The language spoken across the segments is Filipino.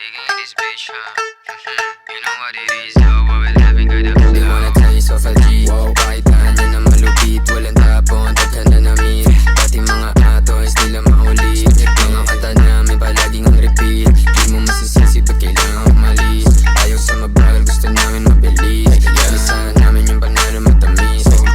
Digging this bitch, huh? You know what it is, yo. What we're having good up. They wanna taste of a G. Kahit tahanan na malupit, walang tapon, taghan na namin. Pati mga atos, nila maulit. Mga kanta namin palaging on repeat. Di mo masisisi, ba't kailangan umalis? Ayaw sa mabagal, gusto namin mabilis. Kalisahan namin yung banana matamis. Buong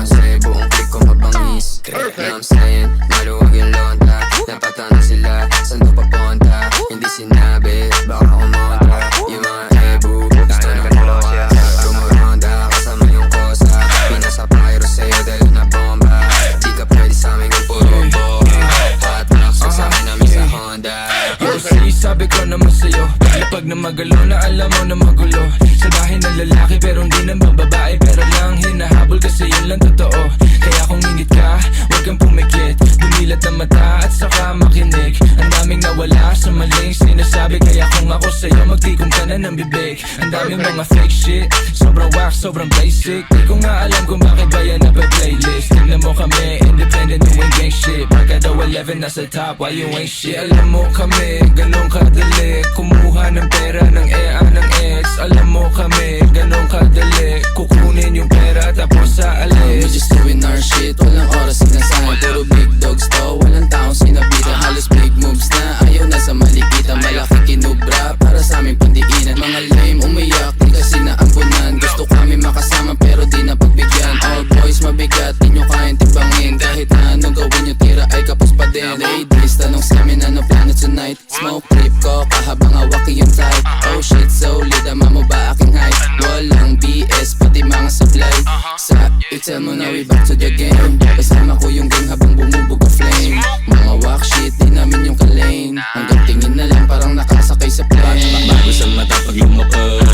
kasi, buong click ko mabangis. Know I'm saying, maluwag yung lonta. Napatana sila, saan ko papunta? Hindi sinabi, baka kumontra. Yung mga ebu, gusto na buka. Tumuronda, kasama yung kosa. Pinasa pyro sa'yo dahil na bomba. Di ka pwede sa'min kung puro boha. Hot box, sa akin namin sa Honda. Yo, sabi ko naman sa'yo, lapag na magalo na alam mo na magulo. Sabahin na lalaki pero hindi naman babae, pero lang hinahabol kasi yun lang totoo. Kaya kung ingit ka, huwag kang pumikit. Dumilat ang mata at saka makinig. Ang daming nawala sa maling sinasabi, kaya kung ako sa'yo magtikom ka na ng bibig. Ang daming mga fake shit, sobrang wax, sobrang basic. Di ko nga alam kung bakit ba yan nape-playlist. Tignan mo kami, independent doing gang shit. Pagka daw 11 nasa top, why you ain't shit? Alam mo kami, ganun kadali kumuha ng pera ng EA ng ex. Alam mo kami, ganun kadali kukunin yung pera tapos sa We're alis. just doing our shit, walang oras sinasahan. Puro big dogs to, walang taong sinabitan. Halos big moves na, ayaw na sa malikitan. Malaki kinubra, para sa aming pandiinan. Mga lame umiyak, di kasi naambunan. Gusto kami makasama pero di na pagbigyan. All boys mabigat, di nyo kayang timbangin. Kahit na anong gawin nyo, tira ay kapos pa din. Ladies, tanong sa amin ano plano tonight. Smoke trip ko, kahabang hawaki yung type. Oh shit, solid, ama mo ba aking height? Walang BS, pati mga supply. Sa itel mo na we back to the game. Kasama ko yung gang habang bumubog ang flame. Mga walk shit, di namin yung kalane. Hanggang tingin na lang parang nakasakay sa plane. Bago sa mata pag lumapag,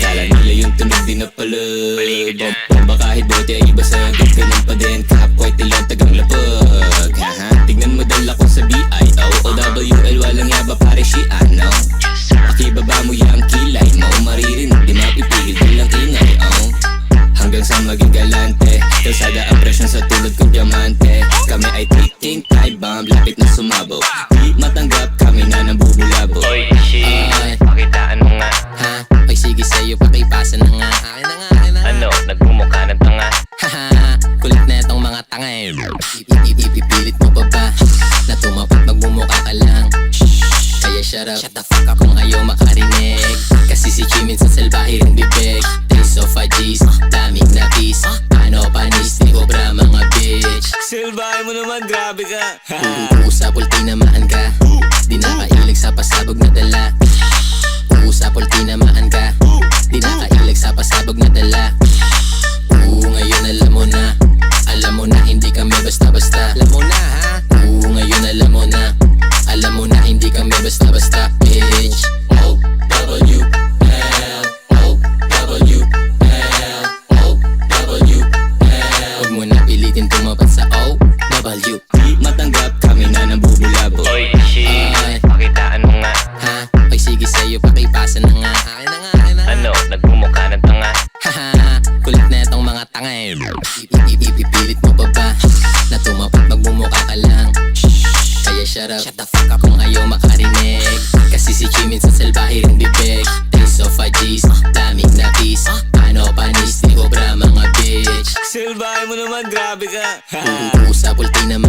kala nila yung tunog di napalag. Bomba kahit bote ay iba sa ganun pa din. Kapwa tilang tagang lapag. Tignan mo dala ko sa BIOWL, walang yaba pare si ano. Pakibaba mo yung kilay mo, maririnig di mapipigil bilang ingay. Hanggang sa maging galante, kalsada ang presyon sa tulad kong diamante. Kami ay ticking time bomb, lapit na sumabog. Di matanggap, kami na nang bubulabog. Oy, shit, pakitaan mo nga. Ha? Ay sige sa'yo, pakipasa na nga. Akin na nga, akin na nga. Ano, nagmumukha ng tanga. Haha, kulit na itong mga tanga eh. Ipipilit mo pa ba na tumapat magmumukha ka lang? Kaya shut the fuck up kung ayaw makarinig. Kasi si Jimin sa salbahe ring bibig. Taste of a G's, daming napis. Ano panis, ni Cobra mga bitch. Silbahe mo naman, grabe ka. Sa pulti namaan ka. Di nakailig sa pasabog na dala. Sa pulti namaan ka. Di nakailig sa pasabog na dala. Ngayon alam mo na. Alam mo na hindi kami basta-basta. Alam mo na ha. Ngayon alam mo na. Alam mo na hindi kami basta-basta. Bitch. O-W-L O-W-L O-W-L. Huwag mo na pilitin tumapat sa O-W. Di matanggap, kami na nang bubulabog. Oy, shit, pakitaan mo nga. Ha? Ay sige sa'yo, pakipasa na nga. Akin na nga, akin na nga. Ano, nagmumukha ng tanga. Haha, kulit na itong mga tanga eh. Ipipilit mo pa ba na tumapat magmumukha ka lang? Kaya shut the fuck up kung ayaw makarinig. Kasi si Jimin sa salbahe ring bibig. Taste of a G's, daming napis. Ano panis, ni Cobra mga bitch. Silbahe mo naman, grabe ka. Sa pulti naman